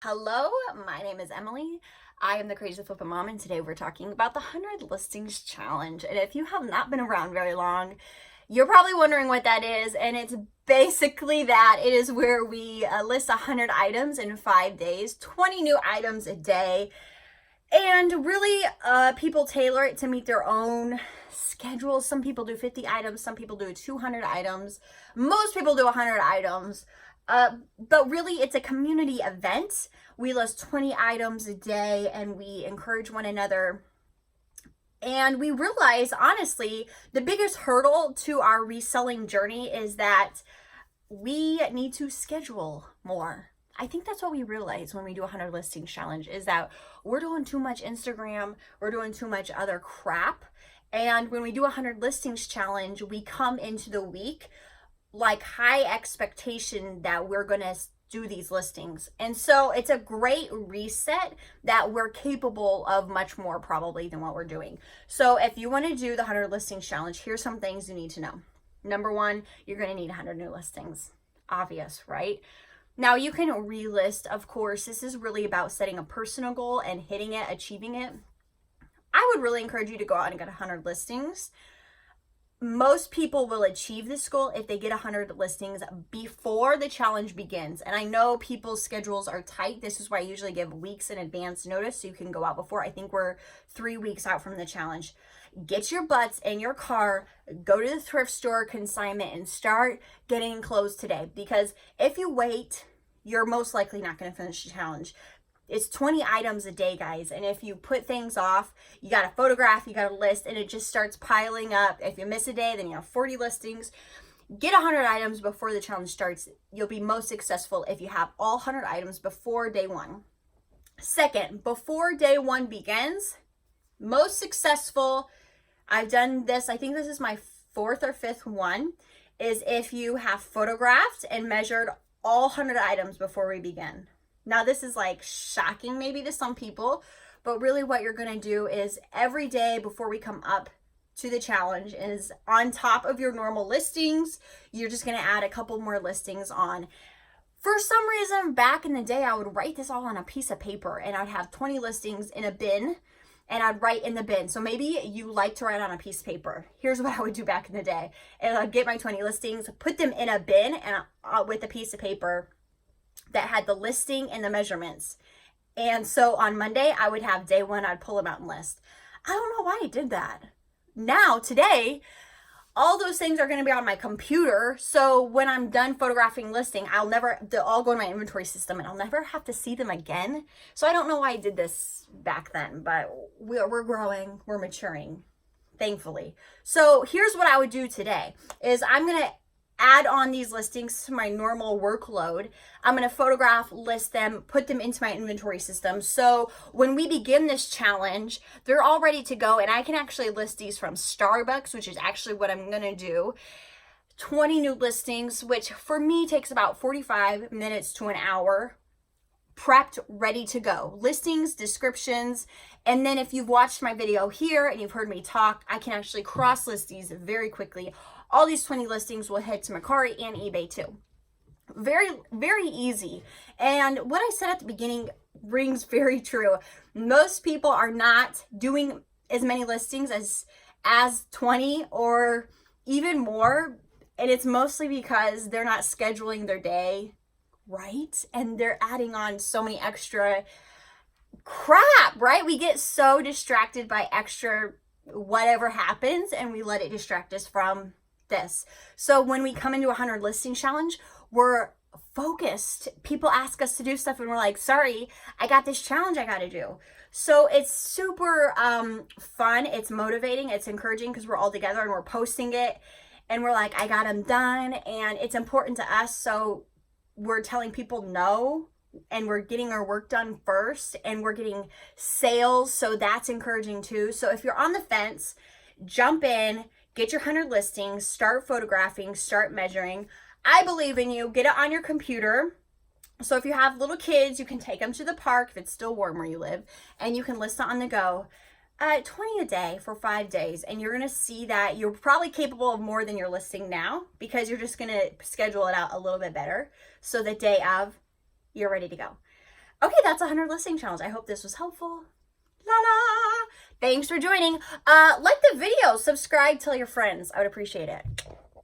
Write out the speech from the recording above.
Hello, my name is Emily. I am the Crazy Flippin' Mom, and today we're talking about the 100 Listings Challenge. And if you have not been around very long, you're probably wondering what that is. And it's basically that it is where we list 100 items in 5 days, 20 new items a day. And really, people tailor it to meet their own schedules. Some people do 50 items, some people do 200 items, most people do 100 items. But really, it's a community event. We list 20 items a day and we encourage one another. And we realize, honestly, the biggest hurdle to our reselling journey is that we need to schedule more. I think that's what we realize when we do a 100 listings challenge is that we're doing too much Instagram, we're doing too much other crap. And when we do a 100 listings challenge, we come into the week like high expectation that we're going to do these listings. And so it's a great reset that we're capable of much more probably than what we're doing. So if you want to do the 100 listings challenge, here's some things you need to know. Number one, you're going to need 100 new listings. Obvious, right? Now you can relist, of course. This is really about setting a personal goal and hitting it, achieving it. I would really encourage you to go out and get 100 listings. Most people will achieve this goal if they get 100 listings before the challenge begins. And I know people's schedules are tight. This is why I usually give weeks in advance notice so you can go out before. I think we're 3 weeks out from the challenge. Get your butts in your car, go to the thrift store consignment and start getting clothes today. Because if you wait, you're most likely not going to finish the challenge. It's 20 items a day, guys. And if you put things off, you got to photograph, you got to list, and it just starts piling up. If you miss a day, then you have 40 listings. Get 100 items before the challenge starts. You'll be most successful if you have all 100 items before day one. Second, before day one begins, most successful, I've done this, I think this is my fourth or fifth one, is if you have photographed and measured all 100 items before we begin. Now, this is like shocking maybe to some people, but really what you're going to do is every day before we come up to the challenge is on top of your normal listings, you're just going to add a couple more listings on. For some reason, back in the day, I would write this all on a piece of paper and I'd have 20 listings in a bin and I'd write in the bin. So maybe you like to write on a piece of paper. Here's what I would do back in the day. And I'd get my 20 listings, put them in a bin and with a piece of paper that had the listing and the measurements. And so on Monday, I would have day one, I'd pull them out and list. I don't know why I did that. Now, today, all those things are going to be on my computer. So when I'm done photographing listing, they'll all go in my inventory system and I'll never have to see them again. So I don't know why I did this back then, but we're growing, we're maturing, thankfully. So here's what I would do today is I'm going to add on these listings to my normal workload. I'm going to photograph, list them, put them into my inventory system. So when we begin this challenge, they're all ready to go. And I can actually list these from Starbucks, which is actually what I'm going to do. 20 new listings, which for me takes about 45 minutes to an hour. Prepped, ready to go. Listings, descriptions, and then if you've watched my video here and you've heard me talk, I can actually cross list these very quickly. All these 20 listings will head to Mercari and eBay too. Very, very easy. And what I said at the beginning rings very true. Most people are not doing as many listings as 20 or even more. And it's mostly because they're not scheduling their day right. And they're adding on so many extra crap, right? We get so distracted by extra whatever happens and we let it distract us from this. So when we come into a 100 listing challenge, we're focused. People ask us to do stuff and we're like, sorry, I got this challenge I got to do. So it's super fun. It's motivating. It's encouraging because we're all together and we're posting it and we're like, I got them done. And it's important to us. So we're telling people no, and we're getting our work done first and we're getting sales. So that's encouraging too. So if you're on the fence, jump in, get your 100 listings, start photographing, start measuring. I believe in you. Get it on your computer. So if you have little kids, you can take them to the park if it's still warm where you live, and you can list it on the go. 20 a day for 5 days, and you're going to see that you're probably capable of more than you're listing now because you're just going to schedule it out a little bit better so the day of you're ready to go. Okay, that's a 100 listing challenge. I hope this was helpful. La la. Thanks for joining. Like the video, subscribe, tell your friends. I would appreciate it.